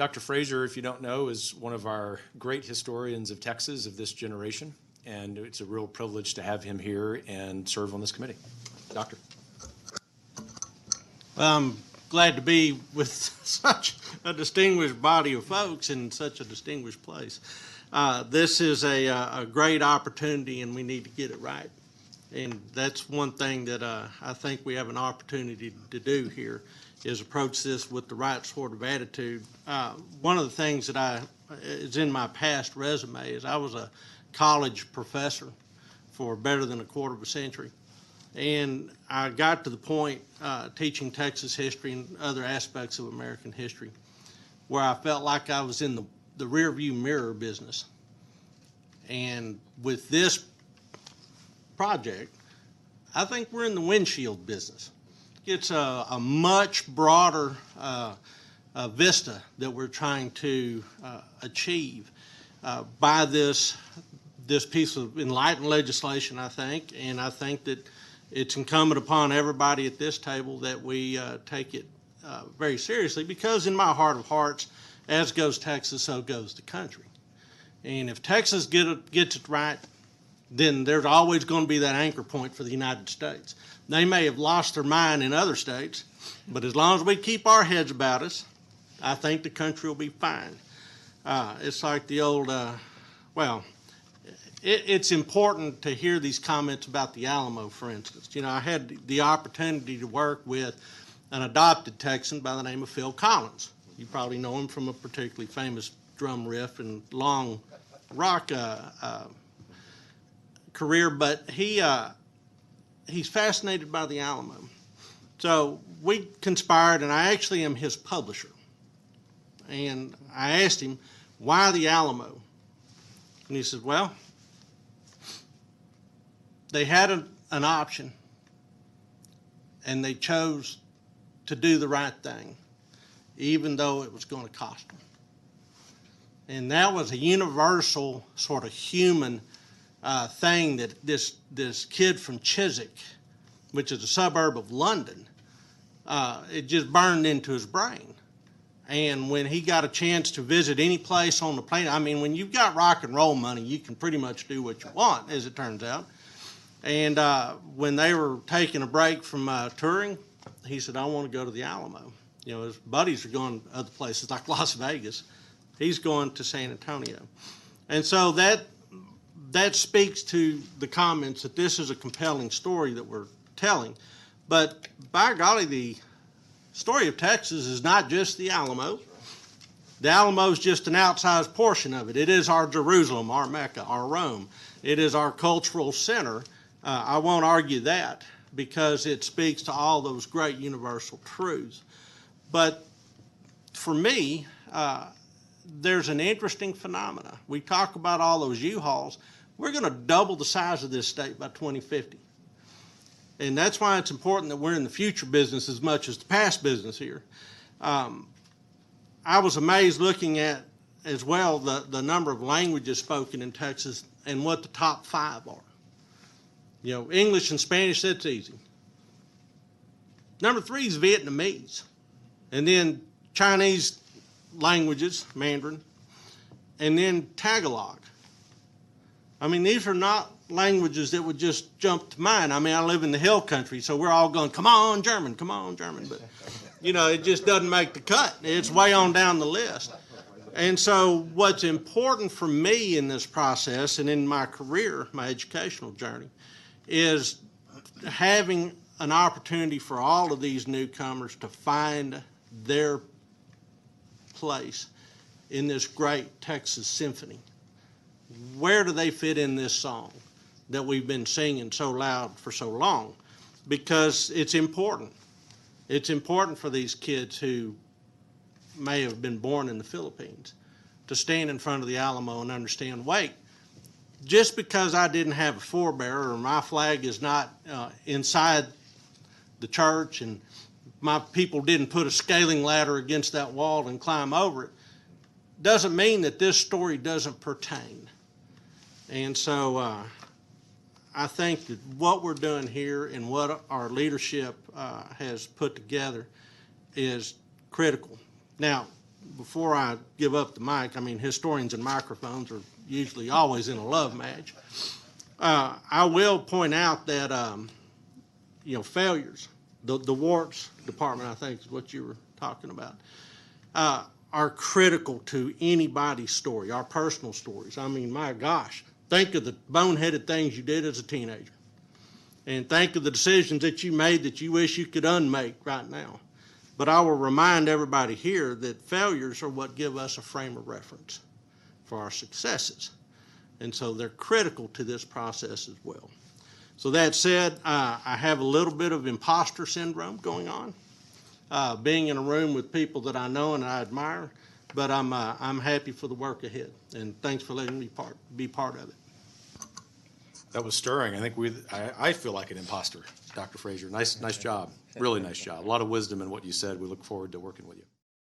Dr. Frazier, if you don't know, is one of our great historians of Texas of this generation, and it's a real privilege to have him here and serve on this committee. Doctor. Well, I'm glad to be with such a distinguished body of folks in such a distinguished place. This is a great opportunity, and we need to get it right. And that's one thing that I think we have an opportunity to do here, is approach this with the right sort of attitude. One of the things that is in my past resume is I was a college professor for better than a quarter of a century. And I got to the point teaching Texas history and other aspects of American history where I felt like I was in the rearview mirror business. And with this project, I think we're in the windshield business. It's a much broader vista that we're trying to achieve by this piece of enlightened legislation, I think, and I think that it's incumbent upon everybody at this table that we take it very seriously, because in my heart of hearts, as goes Texas, so goes the country. And if Texas gets it right, then there's always going to be that anchor point for the United States. They may have lost their mind in other states, but as long as we keep our heads about us, I think the country will be fine. It's like the old, it's important to hear these comments about the Alamo, for instance. You know, I had the opportunity to work with an adopted Texan by the name of Phil Collins. You probably know him from a particularly famous drum riff and long rock career, but he's fascinated by the Alamo. So we conspired, and I actually am his publisher. And I asked him, why the Alamo? And he said, well, they had an option, and they chose to do the right thing, even though it was going to cost them. And that was a universal sort of human thing that this kid from Chiswick, which is a suburb of London, it just burned into his brain. And when he got a chance to visit any place on the planet, I mean, when you've got rock and roll money, you can pretty much do what you want, as it turns out. And when they were taking a break from touring, he said, I want to go to the Alamo. You know, his buddies are going to other places like Las Vegas. He's going to San Antonio. And so that speaks to the comments that this is a compelling story that we're telling. But by golly, the story of Texas is not just the Alamo. The Alamo is just an outsized portion of it. It is our Jerusalem, our Mecca, our Rome. It is our cultural center. I won't argue that, because it speaks to all those great universal truths. But for me, there's an interesting phenomena. We talk about all those U-Hauls. We're going to double the size of this state by 2050. And that's why it's important that we're in the future business as much as the past business here. I was amazed looking at, as well, the number of languages spoken in Texas and what the top 5 are. You know, English and Spanish, that's easy. Number 3 is Vietnamese. And then Chinese languages, Mandarin, and then Tagalog. I mean, these are not languages that would just jump to mind. I mean, I live in the hill country, so we're all going, come on, German, come on, German. But, you know, it just doesn't make the cut. It's way on down the list. And so what's important for me in this process and in my career, my educational journey, is having an opportunity for all of these newcomers to find their place in this great Texas symphony. Where do they fit in this song that we've been singing so loud for so long? Because it's important. It's important for these kids who may have been born in the Philippines to stand in front of the Alamo and understand, wait, just because I didn't have a forebearer or my flag is not inside the church and my people didn't put a scaling ladder against that wall and climb over it, doesn't mean that this story doesn't pertain. And so I think that what we're doing here and what our leadership has put together is critical. Now, before I give up the mic, I mean, historians and microphones are usually always in a love match. I will point out that, failures, the warts department, I think is what you were talking about, are critical to anybody's story, our personal stories. I mean, my gosh, think of the boneheaded things you did as a teenager. And think of the decisions that you made that you wish you could unmake right now. But I will remind everybody here that failures are what give us a frame of reference for our successes. And so they're critical to this process as well. So that said, I have a little bit of imposter syndrome going on, being in a room with people that I know and I admire, but I'm happy for the work ahead. And thanks for letting me be part of it. That was stirring. I think I feel like an imposter, Dr. Frazier. Nice job. Really nice job. A lot of wisdom in what you said. We look forward to working with you.